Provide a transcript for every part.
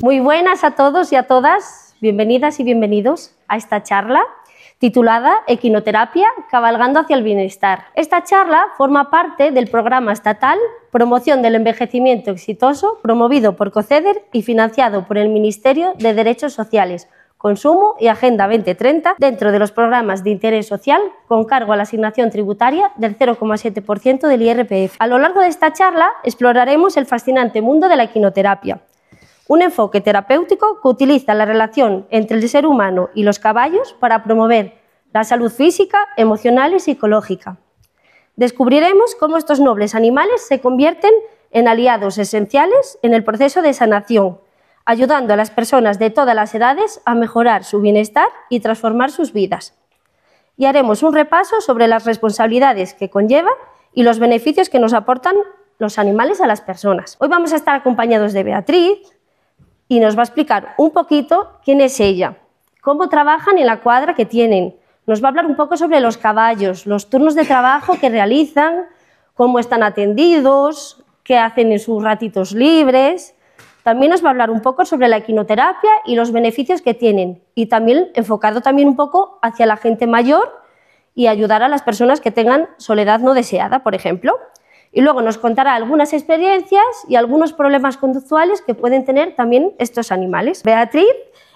Muy buenas a todos y a todas, bienvenidas y bienvenidos a esta charla titulada Equinoterapia, cabalgando hacia el bienestar. Esta charla forma parte del programa estatal Promoción del Envejecimiento Exitoso, promovido por COCEDER y financiado por el Ministerio de Derechos Sociales, Consumo y Agenda 2030 dentro de los programas de interés social con cargo a la asignación tributaria del 0,7% del IRPF. A lo largo de esta charla exploraremos el fascinante mundo de la equinoterapia, un enfoque terapéutico que utiliza la relación entre el ser humano y los caballos para promover la salud física, emocional y psicológica. Descubriremos cómo estos nobles animales se convierten en aliados esenciales en el proceso de sanación, ayudando a las personas de todas las edades a mejorar su bienestar y transformar sus vidas. Y haremos un repaso sobre las responsabilidades que conlleva y los beneficios que nos aportan los animales a las personas. Hoy vamos a estar acompañados de Beatriz y nos va a explicar un poquito quién es ella, cómo trabajan en la cuadra que tienen. Nos va a hablar un poco sobre los caballos, los turnos de trabajo que realizan, cómo están atendidos, qué hacen en sus ratitos libres. También nos va a hablar un poco sobre la equinoterapia y los beneficios que tienen, y también enfocado también un poco hacia la gente mayor y ayudar a las personas que tengan soledad no deseada, por ejemplo. Y luego nos contará algunas experiencias y algunos problemas conductuales que pueden tener también estos animales. Beatriz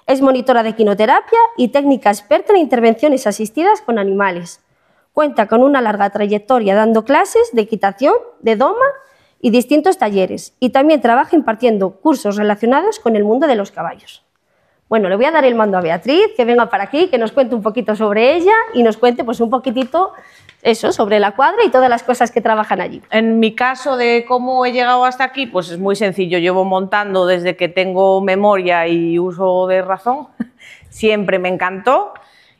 es monitora de equinoterapia y técnica experta en intervenciones asistidas con animales. Cuenta con una larga trayectoria dando clases de equitación, de doma y distintos talleres, y también trabaja impartiendo cursos relacionados con el mundo de los caballos. Bueno, le voy a dar el mando a Beatriz, que venga para aquí, que nos cuente un poquito sobre ella y nos cuente pues un poquitito eso, sobre la cuadra y todas las cosas que trabajan allí. En mi caso de cómo he llegado hasta aquí, pues es muy sencillo. Llevo montando desde que tengo memoria y uso de razón. Siempre me encantó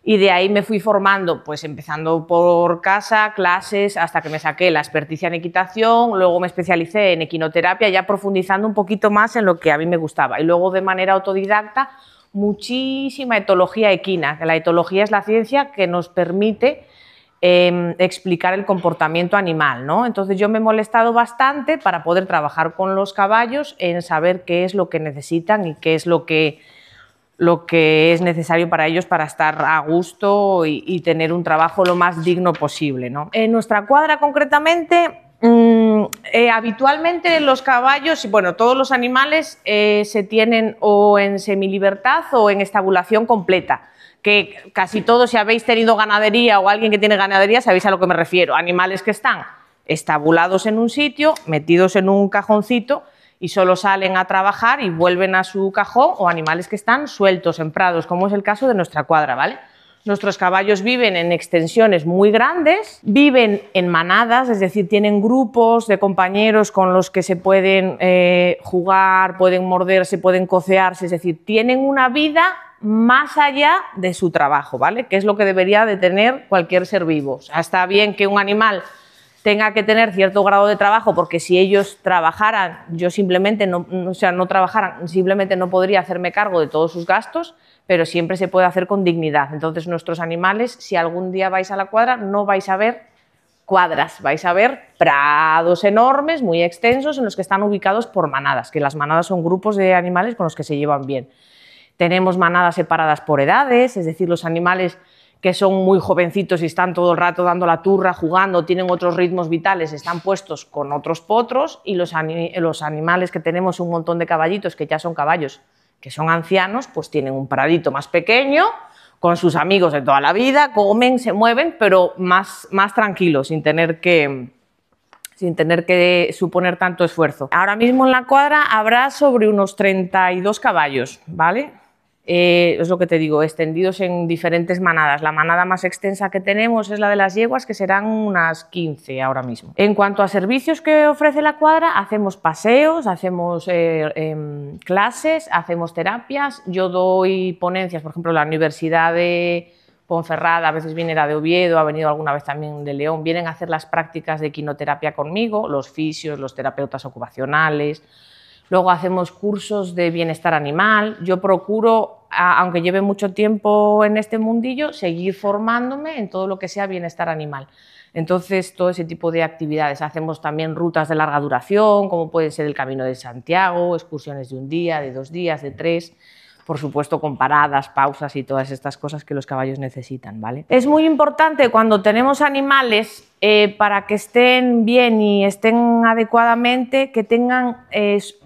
y de ahí me fui formando, pues empezando por casa, clases, hasta que me saqué la experticia en equitación, luego me especialicé en equinoterapia, ya profundizando un poquito más en lo que a mí me gustaba. Y luego de manera autodidacta, muchísima etología equina, que la etología es la ciencia que nos permite explicar el comportamiento animal, ¿no? Entonces yo me he molestado bastante para poder trabajar con los caballos en saber qué es lo que necesitan y qué es lo que es necesario para ellos para estar a gusto y tener un trabajo lo más digno posible, ¿no? En nuestra cuadra concretamente, habitualmente los caballos, bueno, todos los animales se tienen o en semilibertad o en estabulación completa, que casi todos, si habéis tenido ganadería o alguien que tiene ganadería, sabéis a lo que me refiero. Animales que están estabulados en un sitio, metidos en un cajoncito y solo salen a trabajar y vuelven a su cajón, o animales que están sueltos en prados, como es el caso de nuestra cuadra, ¿vale? Nuestros caballos viven en extensiones muy grandes, viven en manadas, es decir, tienen grupos de compañeros con los que se pueden jugar, pueden morderse, pueden cocearse, es decir, tienen una vida más allá de su trabajo, ¿vale? Que es lo que debería de tener cualquier ser vivo. O sea, está bien que un animal tenga que tener cierto grado de trabajo, porque si ellos trabajaran, yo simplemente no trabajaran, simplemente no podría hacerme cargo de todos sus gastos, pero siempre se puede hacer con dignidad. Entonces nuestros animales, si algún día vais a la cuadra, no vais a ver cuadras, vais a ver prados enormes, muy extensos, en los que están ubicados por manadas, que las manadas son grupos de animales con los que se llevan bien. Tenemos manadas separadas por edades, es decir, los animales que son muy jovencitos y están todo el rato dando la turra, jugando, tienen otros ritmos vitales, están puestos con otros potros, y los animales que tenemos un montón de caballitos, que ya son caballos, que son ancianos, pues tienen un pradito más pequeño, con sus amigos de toda la vida, comen, se mueven, pero más tranquilos, sin tener que suponer tanto esfuerzo. Ahora mismo en la cuadra habrá sobre unos 32 caballos, ¿vale? Es lo que te digo, extendidos en diferentes manadas. La manada más extensa que tenemos es la de las yeguas, que serán unas 15 ahora mismo. En cuanto a servicios que ofrece la cuadra, hacemos paseos, hacemos clases, hacemos terapias. Yo doy ponencias, por ejemplo, la Universidad de Ponferrada, a veces viene la de Oviedo, ha venido alguna vez también de León, vienen a hacer las prácticas de equinoterapia conmigo, los fisios, los terapeutas ocupacionales. Luego hacemos cursos de bienestar animal. Yo procuro, aunque lleve mucho tiempo en este mundillo, seguir formándome en todo lo que sea bienestar animal. Entonces, todo ese tipo de actividades. Hacemos también rutas de larga duración, como puede ser el Camino de Santiago, excursiones de un día, de 2 días, de 3, por supuesto con paradas, pausas y todas estas cosas que los caballos necesitan, ¿vale? Es muy importante cuando tenemos animales, para que estén bien y estén adecuadamente, que tengan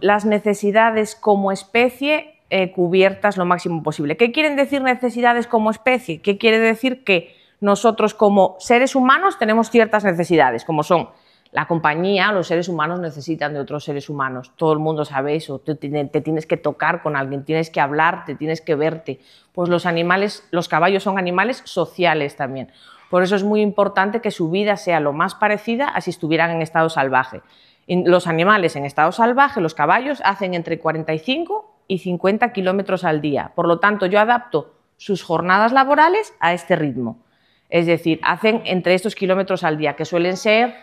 las necesidades como especie cubiertas lo máximo posible. ¿Qué quieren decir necesidades como especie? ¿Qué quiere decir? Que nosotros como seres humanos tenemos ciertas necesidades, como son la compañía. Los seres humanos necesitan de otros seres humanos, todo el mundo sabe eso, te tienes que tocar con alguien, tienes que hablar, te tienes que verte. Pues los animales, los caballos son animales sociales también, por eso es muy importante que su vida sea lo más parecida a si estuvieran en estado salvaje. Los animales en estado salvaje, los caballos, hacen entre 45 y 50 kilómetros al día, por lo tanto yo adapto sus jornadas laborales a este ritmo, es decir, hacen entre estos kilómetros al día, que suelen ser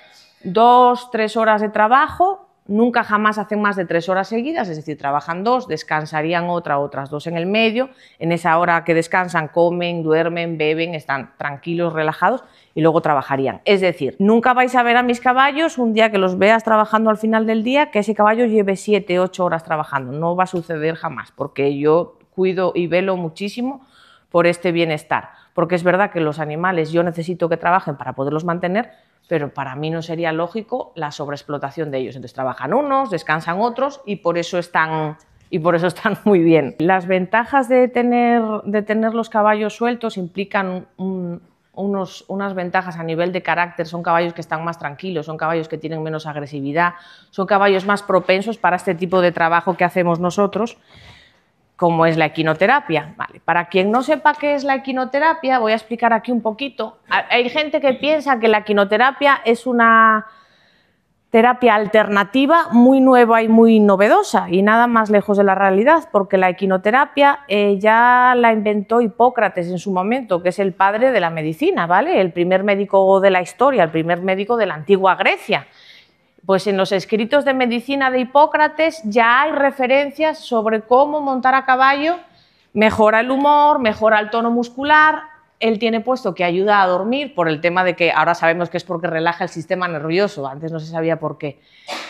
2, 3 horas de trabajo, nunca jamás hacen más de 3 horas seguidas, es decir, trabajan 2, descansarían otras 2 en el medio, en esa hora que descansan comen, duermen, beben, están tranquilos, relajados y luego trabajarían. Es decir, nunca vais a ver a mis caballos un día que los veas trabajando al final del día, que ese caballo lleve 7, 8 horas trabajando, no va a suceder jamás, porque yo cuido y velo muchísimo por este bienestar, porque es verdad que los animales yo necesito que trabajen para poderlos mantener, pero para mí no sería lógico la sobreexplotación de ellos. Entonces trabajan unos, descansan otros y por eso están muy bien. Las ventajas de tener los caballos sueltos implican unas ventajas a nivel de carácter. Son caballos que están más tranquilos, son caballos que tienen menos agresividad, son caballos más propensos para este tipo de trabajo que hacemos nosotros, como es la equinoterapia. Vale. Para quien no sepa qué es la equinoterapia, voy a explicar aquí un poquito. Hay gente que piensa que la equinoterapia es una terapia alternativa muy nueva y muy novedosa, y nada más lejos de la realidad, porque la equinoterapia ya la inventó Hipócrates en su momento, que es el padre de la medicina, ¿vale? El primer médico de la historia, el primer médico de la antigua Grecia. Pues en los escritos de medicina de Hipócrates ya hay referencias sobre cómo montar a caballo mejora el humor, mejora el tono muscular. Él tiene puesto que ayuda a dormir por el tema de que ahora sabemos que es porque relaja el sistema nervioso, antes no se sabía por qué.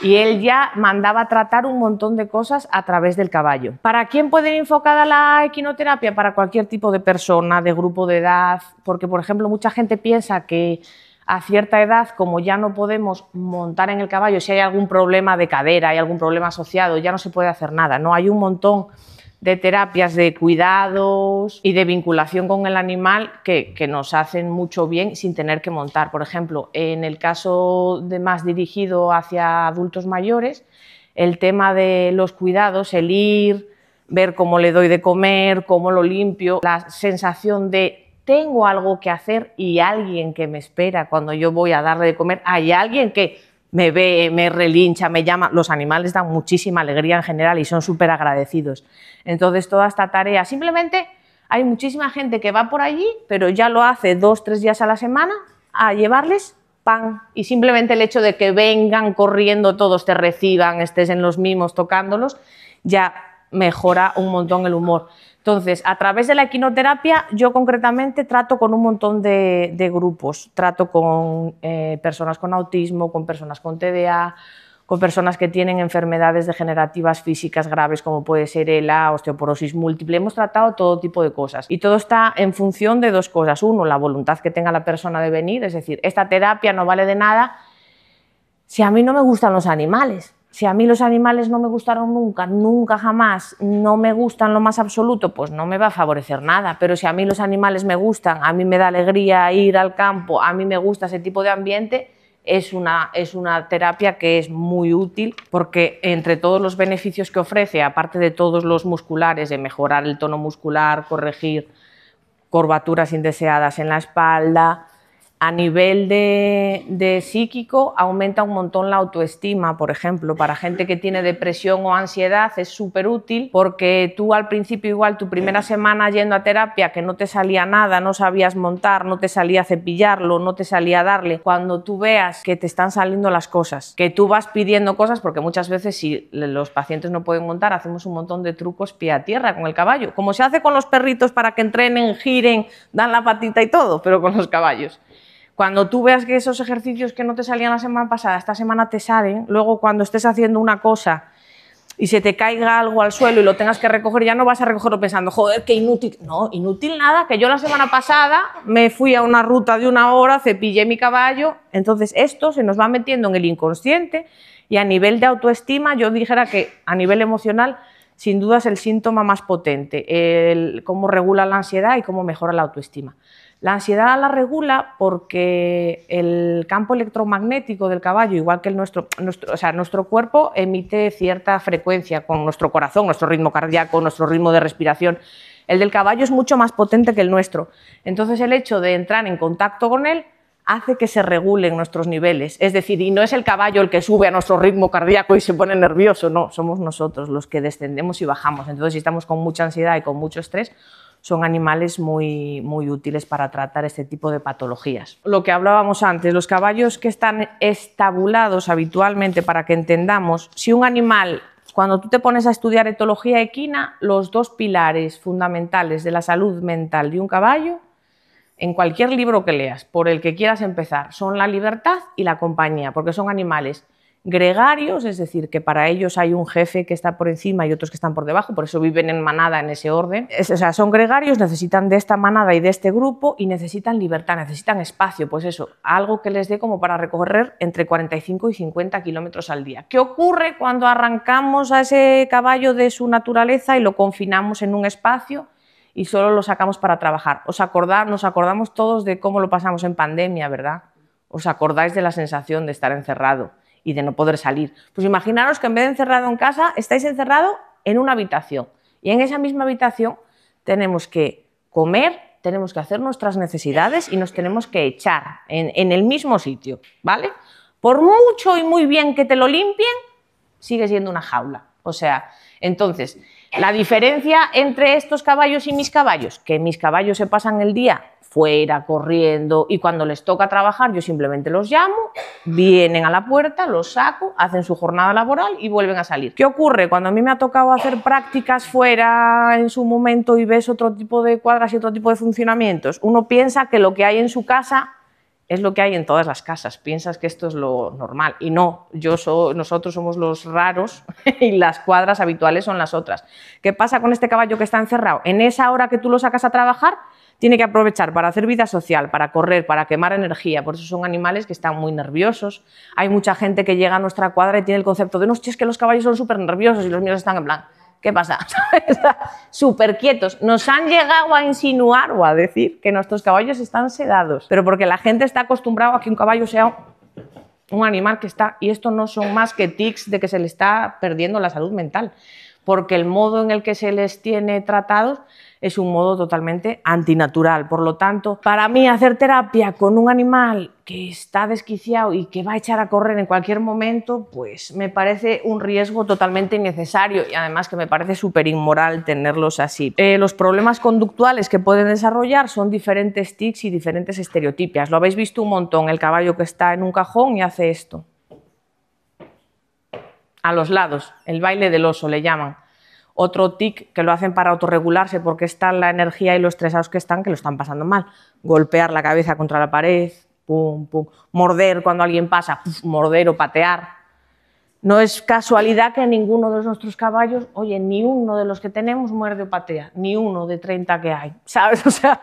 Y él ya mandaba tratar un montón de cosas a través del caballo. ¿Para quién puede ir enfocada la equinoterapia? Para cualquier tipo de persona, de grupo de edad, porque por ejemplo mucha gente piensa que a cierta edad, como ya no podemos montar en el caballo, si hay algún problema de cadera, hay algún problema asociado, ya no se puede hacer nada, ¿no? Hay un montón de terapias de cuidados y de vinculación con el animal que nos hacen mucho bien sin tener que montar. Por ejemplo, en el caso de más dirigido hacia adultos mayores, el tema de los cuidados, el ir, ver cómo le doy de comer, cómo lo limpio, la sensación de tengo algo que hacer y alguien que me espera cuando yo voy a darle de comer, hay alguien que me ve, me relincha, me llama. Los animales dan muchísima alegría en general y son súper agradecidos. Entonces toda esta tarea, simplemente hay muchísima gente que va por allí, pero ya lo hace 2, 3 días a la semana a llevarles pan, y simplemente el hecho de que vengan corriendo todos, te reciban, estés en los mimos tocándolos, ya mejora un montón el humor. Entonces, a través de la equinoterapia, yo concretamente trato con un montón de grupos. Trato con personas con autismo, con personas con TDA, con personas que tienen enfermedades degenerativas físicas graves como puede ser ELA, osteoporosis múltiple. Hemos tratado todo tipo de cosas y todo está en función de 2 cosas. Uno, la voluntad que tenga la persona de venir, es decir, esta terapia no vale de nada si a mí no me gustan los animales. Si a mí los animales no me gustaron nunca, nunca jamás, no me gustan lo más absoluto, pues no me va a favorecer nada. Pero si a mí los animales me gustan, a mí me da alegría ir al campo, a mí me gusta ese tipo de ambiente, es una terapia que es muy útil, porque entre todos los beneficios que ofrece, aparte de todos los musculares, de mejorar el tono muscular, corregir curvaturas indeseadas en la espalda, a nivel de psíquico aumenta un montón la autoestima. Por ejemplo, para gente que tiene depresión o ansiedad es súper útil, porque tú al principio igual tu primera semana yendo a terapia que no te salía nada, no sabías montar, no te salía cepillarlo, no te salía darle, cuando tú veas que te están saliendo las cosas, que tú vas pidiendo cosas, porque muchas veces si los pacientes no pueden montar hacemos un montón de trucos pie a tierra con el caballo, como se hace con los perritos para que entrenen, giren, dan la patita y todo, pero con los caballos. Cuando tú veas que esos ejercicios que no te salían la semana pasada, esta semana te salen, luego cuando estés haciendo una cosa y se te caiga algo al suelo y lo tengas que recoger, ya no vas a recogerlo pensando, joder, qué inútil. No, inútil nada, que yo la semana pasada me fui a una ruta de 1 hora, cepillé mi caballo. Entonces esto se nos va metiendo en el inconsciente y a nivel de autoestima, yo dijera que a nivel emocional, sin duda es el síntoma más potente, cómo regula la ansiedad y cómo mejora la autoestima. La ansiedad la regula porque el campo electromagnético del caballo, igual que nuestro cuerpo, emite cierta frecuencia con nuestro corazón, nuestro ritmo cardíaco, nuestro ritmo de respiración. El del caballo es mucho más potente que el nuestro. Entonces el hecho de entrar en contacto con él hace que se regulen nuestros niveles. Es decir, y no es el caballo el que sube a nuestro ritmo cardíaco y se pone nervioso, no, somos nosotros los que descendemos y bajamos. Entonces si estamos con mucha ansiedad y con mucho estrés, son animales muy útiles para tratar este tipo de patologías. Lo que hablábamos antes, los caballos que están estabulados habitualmente, para que entendamos, si un animal, cuando tú te pones a estudiar etología equina, los 2 pilares fundamentales de la salud mental de un caballo, en cualquier libro que leas, por el que quieras empezar, son la libertad y la compañía, porque son animales gregarios, es decir, que para ellos hay un jefe que está por encima y otros que están por debajo, por eso viven en manada en ese orden. O sea, son gregarios, necesitan de esta manada y de este grupo y necesitan libertad, necesitan espacio, pues eso, algo que les dé como para recorrer entre 45 y 50 kilómetros al día. ¿Qué ocurre cuando arrancamos a ese caballo de su naturaleza y lo confinamos en un espacio y solo lo sacamos para trabajar? Nos acordamos todos de cómo lo pasamos en pandemia, ¿verdad? ¿Os acordáis de la sensación de estar encerrado y de no poder salir? Pues imaginaros que en vez de encerrado en casa, estáis encerrado en una habitación. Y en esa misma habitación tenemos que comer, tenemos que hacer nuestras necesidades y nos tenemos que echar en el mismo sitio, ¿vale? Por mucho y muy bien que te lo limpien, sigue siendo una jaula. O sea, entonces, la diferencia entre estos caballos y mis caballos, que mis caballos se pasan el día fuera, corriendo, y cuando les toca trabajar yo simplemente los llamo, vienen a la puerta, los saco, hacen su jornada laboral y vuelven a salir. ¿Qué ocurre? Cuando a mí me ha tocado hacer prácticas fuera en su momento y ves otro tipo de cuadras y otro tipo de funcionamientos, uno piensa que lo que hay en su casa es lo que hay en todas las casas, piensas que esto es lo normal y no, nosotros somos los raros y las cuadras habituales son las otras. ¿Qué pasa con este caballo que está encerrado? En esa hora que tú lo sacas a trabajar, tiene que aprovechar para hacer vida social, para correr, para quemar energía, por eso son animales que están muy nerviosos. Hay mucha gente que llega a nuestra cuadra y tiene el concepto de, no, hostia, es que los caballos son súper nerviosos y los míos están en plan, ¿qué pasa? Súper quietos. Nos han llegado a insinuar o a decir que nuestros caballos están sedados, pero porque la gente está acostumbrada a que un caballo sea un animal que está, y esto no son más que tics de que se le está perdiendo la salud mental, porque el modo en el que se les tiene tratados es un modo totalmente antinatural. Por lo tanto, para mí hacer terapia con un animal que está desquiciado y que va a echar a correr en cualquier momento, pues me parece un riesgo totalmente innecesario y además que me parece súper inmoral tenerlos así. Los problemas conductuales que pueden desarrollar son diferentes tics y diferentes estereotipias. Lo habéis visto un montón, el caballo que está en un cajón y hace esto. A los lados, el baile del oso le llaman. Otro tic que lo hacen para autorregularse porque está la energía y lo estresados que lo están pasando mal. Golpear la cabeza contra la pared, pum, pum. Morder cuando alguien pasa, puf, morder o patear. No es casualidad que ninguno de nuestros caballos, oye, ni uno de los que tenemos muerde o patea, ni uno de 30 que hay, ¿sabes? O sea,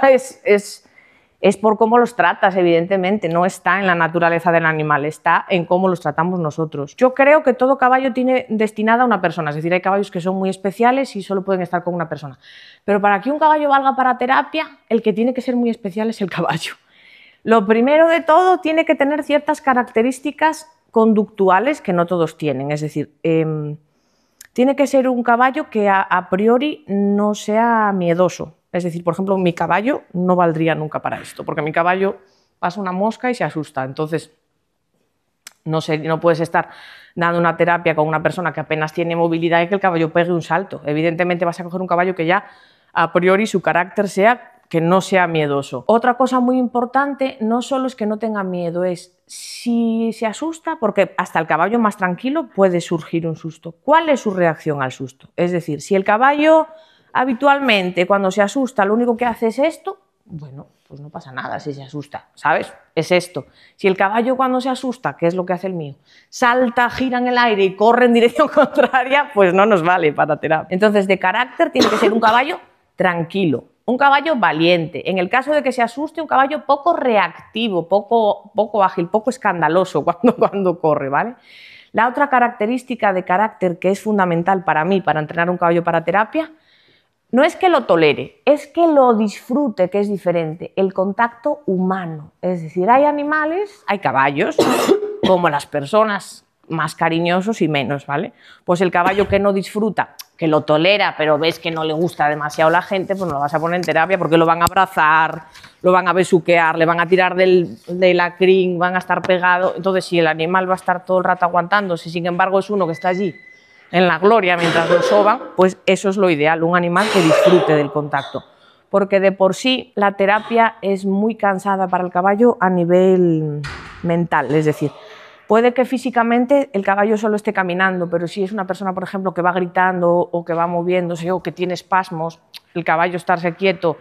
es por cómo los tratas, evidentemente, no está en la naturaleza del animal, está en cómo los tratamos nosotros. Yo creo que todo caballo tiene destinada a una persona, es decir, hay caballos que son muy especiales y solo pueden estar con una persona. Pero para que un caballo valga para terapia, el que tiene que ser muy especial es el caballo. Lo primero de todo, tiene que tener ciertas características conductuales que no todos tienen, es decir, tiene que ser un caballo que a priori no sea miedoso. Es decir, por ejemplo, mi caballo no valdría nunca para esto, porque mi caballo pasa una mosca y se asusta. Entonces, no puedes estar dando una terapia con una persona que apenas tiene movilidad y que el caballo pegue un salto. Evidentemente vas a coger un caballo que ya a priori su carácter sea que no sea miedoso. Otra cosa muy importante no solo es que no tenga miedo, es si se asusta, porque hasta el caballo más tranquilo puede surgir un susto. ¿Cuál es su reacción al susto? Es decir, si el caballo habitualmente cuando se asusta lo único que hace es esto, Bueno, pues no pasa nada si se asusta, ¿sabes? Es esto. Si el caballo cuando se asusta, que es lo que hace el mío, salta, gira en el aire y corre en dirección contraria, pues no nos vale para terapia. Entonces, de carácter tiene que ser un caballo tranquilo, un caballo valiente. En el caso de que se asuste, un caballo poco reactivo, poco ágil, poco escandaloso cuando corre, ¿vale? La otra característica de carácter que es fundamental para mí, para entrenar un caballo para terapia, no es que lo tolere, es que lo disfrute, que es diferente, el contacto humano. Es decir, hay animales, hay caballos, como las personas, más cariñosos y menos, ¿vale? Pues el caballo que no disfruta, que lo tolera, pero ves que no le gusta demasiado a la gente, pues no lo vas a poner en terapia porque lo van a abrazar, lo van a besuquear, le van a tirar de la crin, van a estar pegados. Entonces, si el animal va a estar todo el rato aguantándose, sin embargo, es uno que está allí en la gloria mientras lo soban, pues eso es lo ideal, un animal que disfrute del contacto. Porque de por sí la terapia es muy cansada para el caballo a nivel mental, es decir, puede que físicamente el caballo solo esté caminando, pero si es una persona, por ejemplo, que va gritando o que va moviéndose o que tiene espasmos, el caballo estarse quieto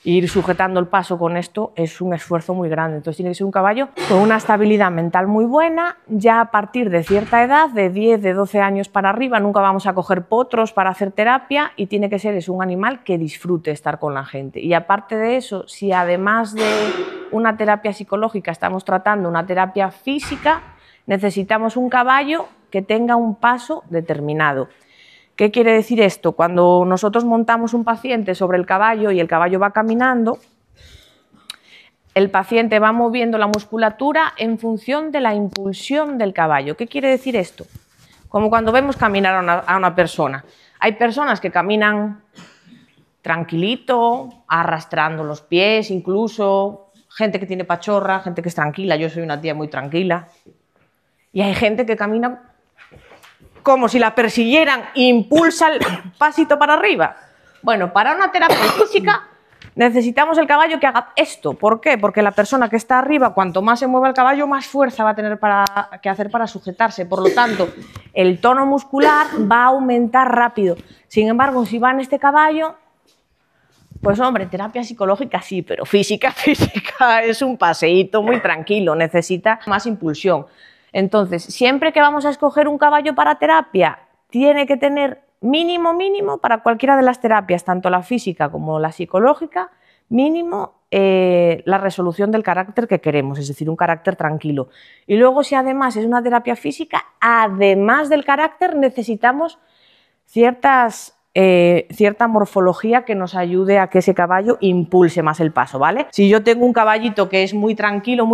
e ir sujetando el paso con esto es un esfuerzo muy grande. Entonces tiene que ser un caballo con una estabilidad mental muy buena. Ya a partir de cierta edad, de 10, de 12 años para arriba, nunca vamos a coger potros para hacer terapia y tiene que ser un animal que disfrute estar con la gente. Y aparte de eso, si además de una terapia psicológica estamos tratando una terapia física, necesitamos un caballo que tenga un paso determinado. ¿Qué quiere decir esto? Cuando nosotros montamos un paciente sobre el caballo y el caballo va caminando, el paciente va moviendo la musculatura en función de la impulsión del caballo. ¿Qué quiere decir esto? Como cuando vemos caminar a una persona. Hay personas que caminan tranquilito, arrastrando los pies, incluso gente que tiene pachorra, gente que es tranquila. Yo soy una tía muy tranquila. Y hay gente que camina como si la persiguieran e impulsa el pasito para arriba. Bueno, para una terapia física necesitamos el caballo que haga esto. ¿Por qué? Porque la persona que está arriba, cuanto más se mueva el caballo, más fuerza va a tener que hacer para sujetarse. Por lo tanto, el tono muscular va a aumentar rápido. Sin embargo, si va en este caballo, pues hombre, terapia psicológica sí, pero física es un paseíto muy tranquilo, necesita más impulsión. Entonces, siempre que vamos a escoger un caballo para terapia, tiene que tener mínimo para cualquiera de las terapias, tanto la física como la psicológica, mínimo la resolución del carácter que queremos, es decir, un carácter tranquilo. Y luego, si además es una terapia física, además del carácter, necesitamos cierta morfología que nos ayude a que ese caballo impulse más el paso, ¿vale? Si yo tengo un caballito que es muy tranquilo,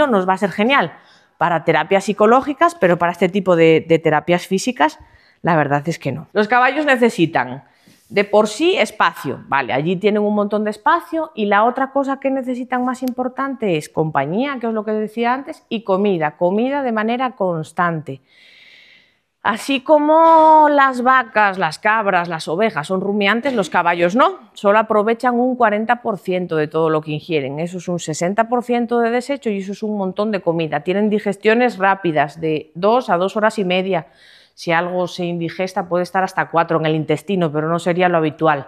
nos va a ser genial para terapias psicológicas, pero para este tipo de terapias físicas, la verdad es que no. Los caballos necesitan de por sí espacio, vale, allí tienen un montón de espacio, y la otra cosa que necesitan más importante es compañía, que es lo que decía antes, y comida de manera constante. Así como las vacas, las cabras, las ovejas son rumiantes, los caballos no, solo aprovechan un 40% de todo lo que ingieren, eso es un 60% de desecho y eso es un montón de comida. Tienen digestiones rápidas de 2 a 2 horas y media, si algo se indigesta puede estar hasta 4 en el intestino, pero no sería lo habitual,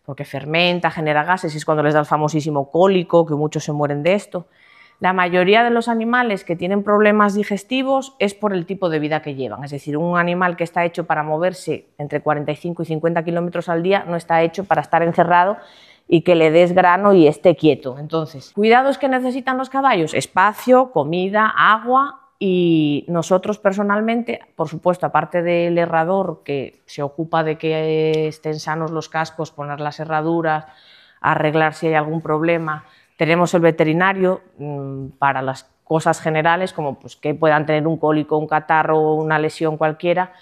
porque fermenta, genera gases y es cuando les da el famosísimo cólico, que muchos se mueren de esto. La mayoría de los animales que tienen problemas digestivos es por el tipo de vida que llevan, es decir, un animal que está hecho para moverse entre 45 y 50 kilómetros al día no está hecho para estar encerrado y que le des grano y esté quieto. Entonces, cuidados que necesitan los caballos: espacio, comida, agua, y nosotros personalmente, por supuesto, aparte del herrador que se ocupa de que estén sanos los cascos, poner las herraduras, arreglar si hay algún problema. Tenemos el veterinario para las cosas generales, como pues, que puedan tener un cólico, un catarro o una lesión cualquiera.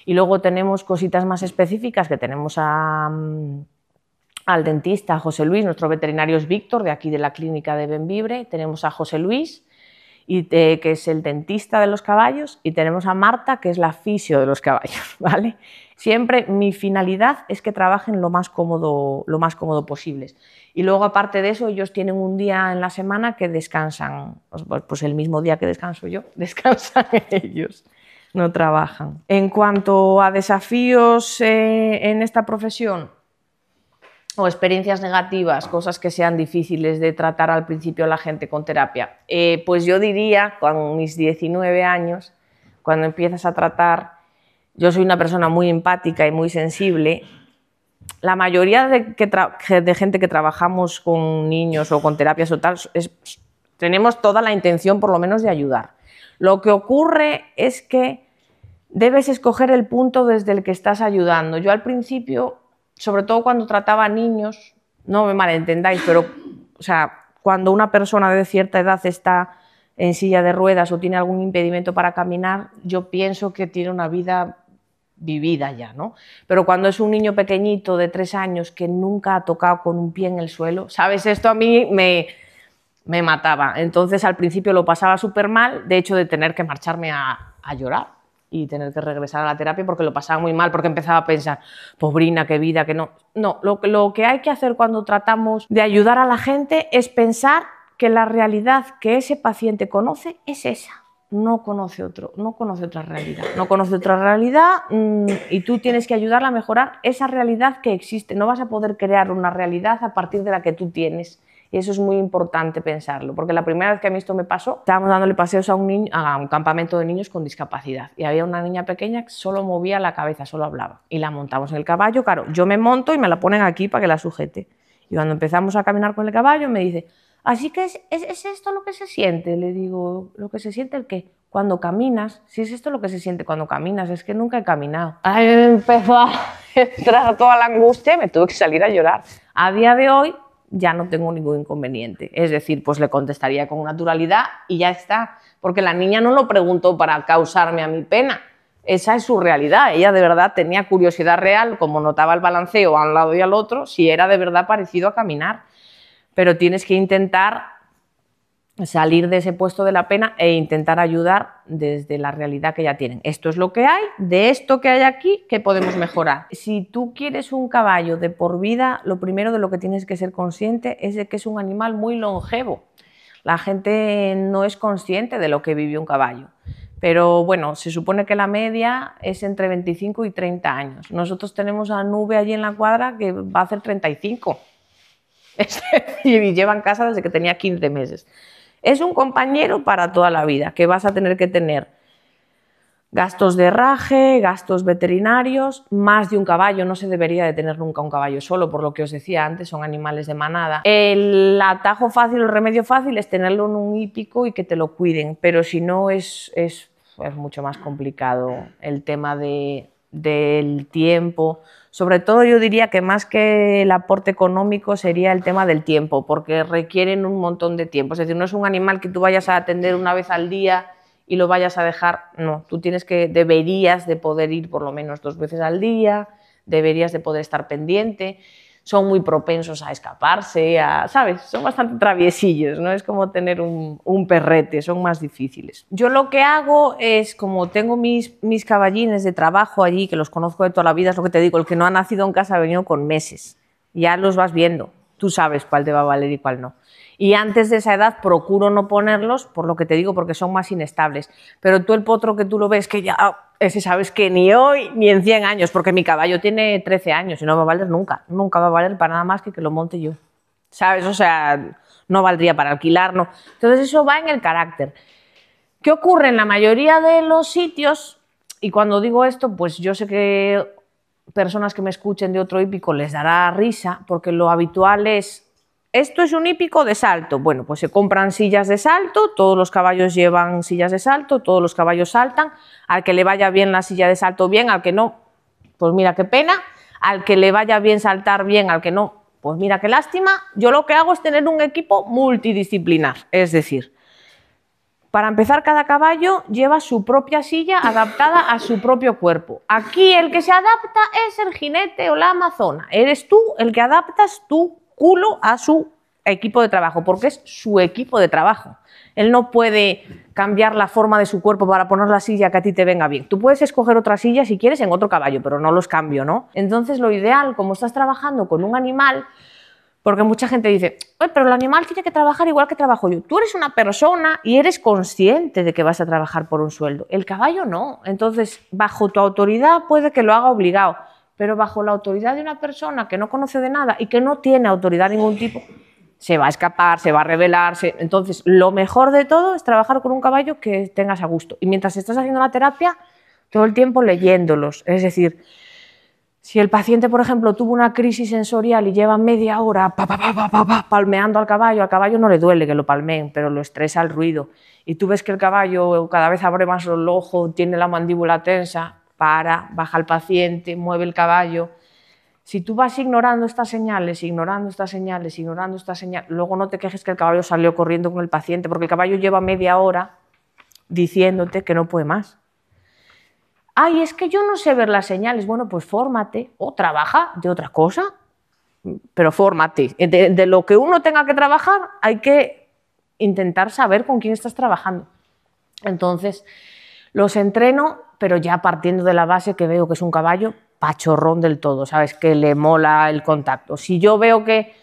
Y luego tenemos cositas más específicas, que tenemos al dentista, a José Luis, nuestro veterinario es Víctor, de aquí de la clínica de Bembibre. Tenemos a José Luis, que es el dentista de los caballos, y tenemos a Marta, que es la fisio de los caballos, ¿vale? Siempre mi finalidad es que trabajen lo más cómodo posibles. Y luego, aparte de eso, ellos tienen un día en la semana que descansan, pues el mismo día que descanso yo, descansan ellos, no trabajan. En cuanto a desafíos en esta profesión, o experiencias negativas, cosas que sean difíciles de tratar al principio la gente con terapia. Pues yo diría, con mis 19 años, cuando empiezas a tratar, yo soy una persona muy empática y muy sensible. La mayoría de gente que trabajamos con niños o con terapias o tal, tenemos toda la intención por lo menos de ayudar. Lo que ocurre es que debes escoger el punto desde el que estás ayudando. Yo al principio, sobre todo cuando trataba a niños, no me malentendáis, pero o sea, cuando una persona de cierta edad está en silla de ruedas o tiene algún impedimento para caminar, yo pienso que tiene una vida vivida ya, ¿no? Pero cuando es un niño pequeñito de 3 años que nunca ha tocado con un pie en el suelo, ¿sabes? Esto a mí me mataba. Entonces al principio lo pasaba súper mal, de hecho de tener que marcharme a llorar y tener que regresar a la terapia porque lo pasaba muy mal, porque empezaba a pensar, pobrina, qué vida, que no. No, lo que hay que hacer cuando tratamos de ayudar a la gente es pensar que la realidad que ese paciente conoce es esa. No conoce otra realidad. No conoce otra realidad y tú tienes que ayudarla a mejorar esa realidad que existe. No vas a poder crear una realidad a partir de la que tú tienes. Y eso es muy importante pensarlo, porque la primera vez que a mí esto me pasó, estábamos dándole paseos a un campamento de niños con discapacidad y había una niña pequeña que solo movía la cabeza, solo hablaba. Y la montamos en el caballo, claro, yo me monto y me la ponen aquí para que la sujete. Y cuando empezamos a caminar con el caballo me dice, ¿así que es esto lo que se siente? Le digo, ¿lo que se siente el qué? Cuando caminas, si es esto lo que se siente cuando caminas, es que nunca he caminado. Ahí empezó a entrar toda la angustia y me tuve que salir a llorar. A día de hoy ya no tengo ningún inconveniente, es decir, pues le contestaría con naturalidad y ya está, porque la niña no lo preguntó para causarme a mi pena, esa es su realidad, ella de verdad tenía curiosidad real, como notaba el balanceo a un lado y al otro, si era de verdad parecido a caminar, pero tienes que intentar salir de ese puesto de la pena e intentar ayudar desde la realidad que ya tienen. Esto es lo que hay, de esto que hay aquí, ¿qué podemos mejorar? Si tú quieres un caballo de por vida, lo primero de lo que tienes que ser consciente es de que es un animal muy longevo. La gente no es consciente de lo que vivió un caballo. Pero bueno, se supone que la media es entre 25 y 30 años. Nosotros tenemos a Nube allí en la cuadra que va a hacer 35. Y lleva en casa desde que tenía 15 meses. Es un compañero para toda la vida, que vas a tener que tener gastos de herraje, gastos veterinarios, más de un caballo. No se debería de tener nunca un caballo solo, por lo que os decía antes, son animales de manada. El atajo fácil, el remedio fácil es tenerlo en un hípico y que te lo cuiden, pero si no es mucho más complicado el tema del tiempo. Sobre todo yo diría que más que el aporte económico sería el tema del tiempo, porque requieren un montón de tiempo. Es decir, no es un animal que tú vayas a atender una vez al día y lo vayas a dejar, no, tú deberías de poder ir por lo menos 2 veces al día, deberías de poder estar pendiente. Son muy propensos a escaparse, ¿sabes? Son bastante traviesillos, no es como tener un perrete, son más difíciles. Yo lo que hago es, como tengo mis caballines de trabajo allí, que los conozco de toda la vida, es lo que te digo, el que no ha nacido en casa ha venido con meses, ya los vas viendo, tú sabes cuál te va a valer y cuál no. Y antes de esa edad procuro no ponerlos, por lo que te digo, porque son más inestables. Pero tú el potro que tú lo ves, que ya, ese sabes que ni hoy ni en 100 años, porque mi caballo tiene 13 años y no va a valer nunca. Nunca va a valer para nada más que lo monte yo. ¿Sabes? O sea, no valdría para alquilar, no. Entonces eso va en el carácter. ¿Qué ocurre en la mayoría de los sitios? Y cuando digo esto, pues yo sé que personas que me escuchen de otro hípico les dará risa, porque lo habitual es: esto es un hípico de salto. Bueno, pues se compran sillas de salto, todos los caballos llevan sillas de salto, todos los caballos saltan. Al que le vaya bien la silla de salto, bien, al que no, pues mira qué pena. Al que le vaya bien saltar, bien, al que no, pues mira qué lástima. Yo lo que hago es tener un equipo multidisciplinar, es decir, para empezar, cada caballo lleva su propia silla adaptada a su propio cuerpo. Aquí el que se adapta es el jinete o la amazona. Eres tú el que adaptas tu culo a su equipo de trabajo, porque es su equipo de trabajo. Él no puede cambiar la forma de su cuerpo para poner la silla que a ti te venga bien. Tú puedes escoger otra silla si quieres en otro caballo, pero no los cambio, ¿no? Entonces lo ideal, como estás trabajando con un animal, porque mucha gente dice, pero el animal tiene que trabajar igual que trabajo yo. Tú eres una persona y eres consciente de que vas a trabajar por un sueldo. El caballo no. Entonces, bajo tu autoridad puede que lo haga obligado, pero bajo la autoridad de una persona que no conoce de nada y que no tiene autoridad de ningún tipo, se va a escapar, se va a rebelar. Entonces, lo mejor de todo es trabajar con un caballo que tengas a gusto. Y mientras estás haciendo la terapia, todo el tiempo leyéndolos. Es decir, si el paciente, por ejemplo, tuvo una crisis sensorial y lleva media hora palmeando al caballo no le duele que lo palmeen, pero lo estresa el ruido. Y tú ves que el caballo cada vez abre más el ojo, tiene la mandíbula tensa, baja al paciente, mueve el caballo. Si tú vas ignorando estas señales, luego no te quejes que el caballo salió corriendo con el paciente, porque el caballo lleva media hora diciéndote que no puede más. Ay, es que yo no sé ver las señales. Bueno, pues fórmate o trabaja de otra cosa, pero fórmate. De lo que uno tenga que trabajar, hay que intentar saber con quién estás trabajando. Entonces, los entreno, pero ya partiendo de la base que veo que es un caballo pachorrón del todo, ¿sabes? Que le mola el contacto. Si yo veo que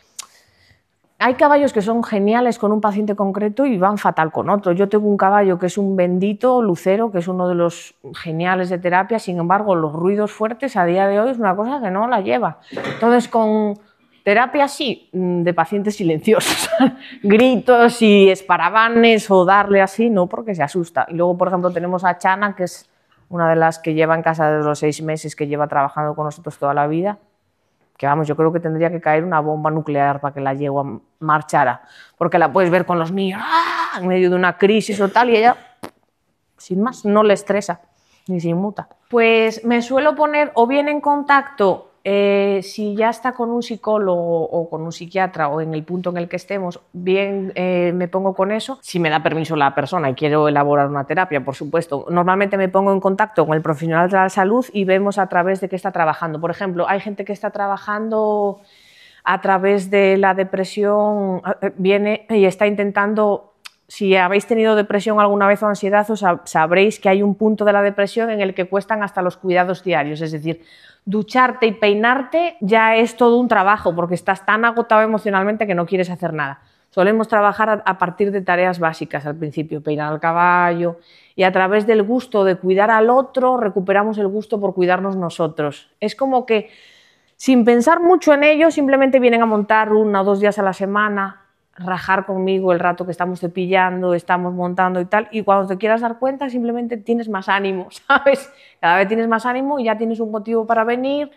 hay caballos que son geniales con un paciente concreto y van fatal con otro. Yo tengo un caballo que es un bendito lucero, que es uno de los geniales de terapia, sin embargo, los ruidos fuertes a día de hoy es una cosa que no la lleva. Entonces, con terapia sí, de pacientes silenciosos, gritos y esparavanes o darle así, no, porque se asusta. Y luego, por ejemplo, tenemos a Chana, que es una de las que lleva en casa desde los 6 meses, que lleva trabajando con nosotros toda la vida, que vamos, yo creo que tendría que caer una bomba nuclear para que la yegua marchara, porque la puedes ver con los niños en medio de una crisis o tal, y ella, sin más, no le estresa ni se inmuta. Pues me suelo poner o bien en contacto, si ya está con un psicólogo o con un psiquiatra o en el punto en el que estemos, bien me pongo con eso, si me da permiso la persona y quiero elaborar una terapia, por supuesto. Normalmente me pongo en contacto con el profesional de la salud y vemos a través de qué está trabajando. Por ejemplo, hay gente que está trabajando a través de la depresión, viene y está intentando. Si habéis tenido depresión alguna vez o ansiedad, sabréis que hay un punto de la depresión en el que cuestan hasta los cuidados diarios, es decir, ducharte y peinarte ya es todo un trabajo porque estás tan agotado emocionalmente que no quieres hacer nada. Solemos trabajar a partir de tareas básicas al principio, peinar al caballo, y a través del gusto de cuidar al otro recuperamos el gusto por cuidarnos nosotros. Es como que sin pensar mucho en ello simplemente vienen a montar 1 o 2 días a la semana, rajar conmigo el rato que estamos cepillando, estamos montando y tal, y cuando te quieras dar cuenta simplemente tienes más ánimo, ¿sabes? Cada vez tienes más ánimo y ya tienes un motivo para venir.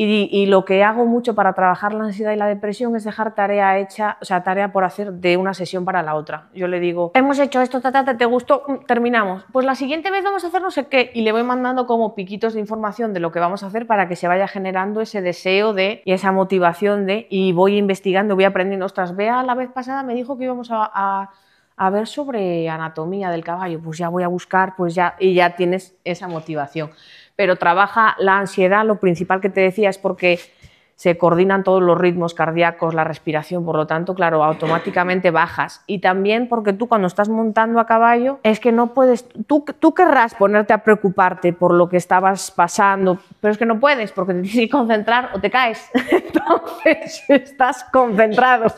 Y lo que hago mucho para trabajar la ansiedad y la depresión es dejar tarea hecha, o sea, tarea por hacer de una sesión para la otra. Yo le digo, hemos hecho esto, ¿te gustó? Terminamos. Pues la siguiente vez vamos a hacer no sé qué, y le voy mandando como piquitos de información de lo que vamos a hacer para que se vaya generando ese deseo de y esa motivación de, y voy investigando, voy aprendiendo. Ostras, Bea la vez pasada me dijo que íbamos a ver sobre anatomía del caballo, pues ya voy a buscar, pues ya, y ya tienes esa motivación. Pero trabaja la ansiedad, lo principal que te decía es porque se coordinan todos los ritmos cardíacos, la respiración, por lo tanto, claro, automáticamente bajas. Y también porque tú cuando estás montando a caballo, es que no puedes, tú querrás ponerte a preocuparte por lo que estabas pasando, pero es que no puedes porque te tienes que concentrar o te caes. Entonces estás concentrado,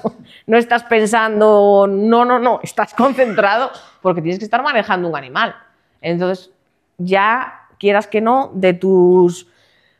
no estás pensando, no, estás concentrado porque tienes que estar manejando un animal. Entonces ya, quieras que no, de tus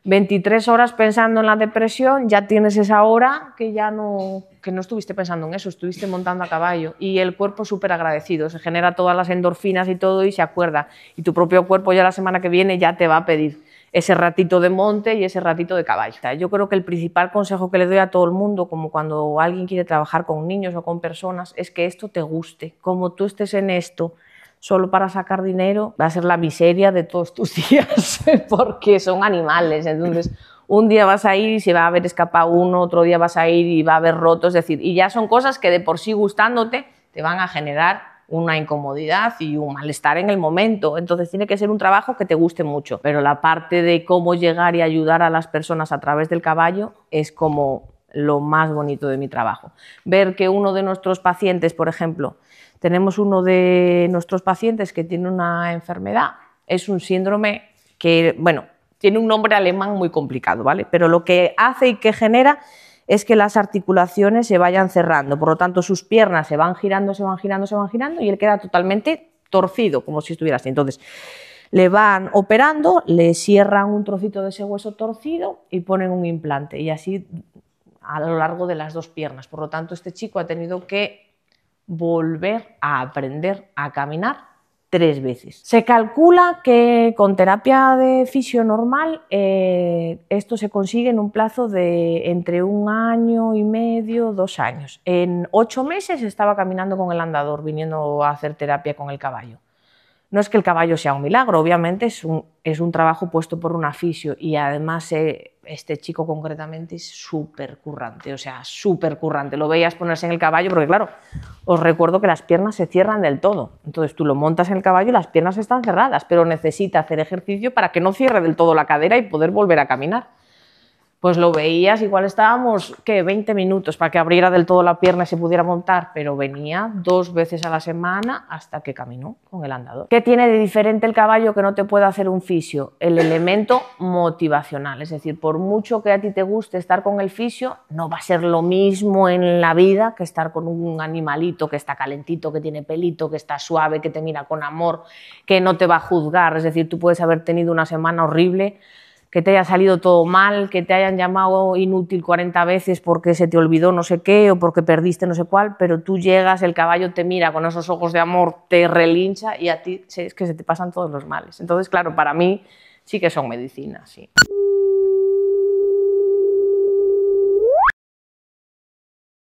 23 horas pensando en la depresión, ya tienes esa hora que no estuviste pensando en eso, estuviste montando a caballo, y el cuerpo súper agradecido, se genera todas las endorfinas y todo y se acuerda, y tu propio cuerpo ya la semana que viene ya te va a pedir ese ratito de monte y ese ratito de caballo. Yo creo que el principal consejo que le doy a todo el mundo, como cuando alguien quiere trabajar con niños o con personas, es que esto te guste. Como tú estés en esto solo para sacar dinero, va a ser la miseria de todos tus días, porque son animales. Entonces, un día vas a ir y se va a haber escapado uno, otro día vas a ir y va a haber roto, es decir, y ya son cosas que de por sí gustándote te van a generar una incomodidad y un malestar en el momento. Entonces tiene que ser un trabajo que te guste mucho, pero la parte de cómo llegar y ayudar a las personas a través del caballo es como lo más bonito de mi trabajo. Ver que uno de nuestros pacientes, por ejemplo, tenemos uno de nuestros pacientes que tiene una enfermedad, es un síndrome que, bueno, tiene un nombre alemán muy complicado, ¿vale? Pero lo que hace y que genera es que las articulaciones se vayan cerrando, por lo tanto sus piernas se van girando y él queda totalmente torcido, como si estuviera así. Entonces, Le van operando, le cierran un trocito de ese hueso torcido y ponen un implante, y así a lo largo de las 2 piernas. Por lo tanto, este chico ha tenido que volver a aprender a caminar 3 veces. Se calcula que con terapia de fisio normal esto se consigue en un plazo de entre 1 año y medio, 2 años. En 8 meses estaba caminando con el andador, viniendo a hacer terapia con el caballo. No es que el caballo sea un milagro, obviamente es un trabajo puesto por una fisio, y además este chico concretamente es súper currante, o sea, súper currante. Lo veías ponerse en el caballo porque, claro, os recuerdo que las piernas se cierran del todo. Entonces tú lo montas en el caballo y las piernas están cerradas, pero necesita hacer ejercicio para que no cierre del todo la cadera y poder volver a caminar. Pues lo veías, igual estábamos, ¿qué? 20 minutos para que abriera del todo la pierna y se pudiera montar, pero venía 2 veces a la semana hasta que caminó con el andador. ¿Qué tiene de diferente el caballo que no te puede hacer un fisio? El elemento motivacional, es decir, por mucho que a ti te guste estar con el fisio, no va a ser lo mismo en la vida que estar con un animalito que está calentito, que tiene pelito, que está suave, que te mira con amor, que no te va a juzgar. Es decir, tú puedes haber tenido una semana horrible, que te haya salido todo mal, que te hayan llamado inútil 40 veces porque se te olvidó no sé qué o porque perdiste no sé cuál, pero tú llegas, el caballo te mira con esos ojos de amor, te relincha y a ti es que se te pasan todos los males. Entonces, claro, para mí sí que son medicinas, sí.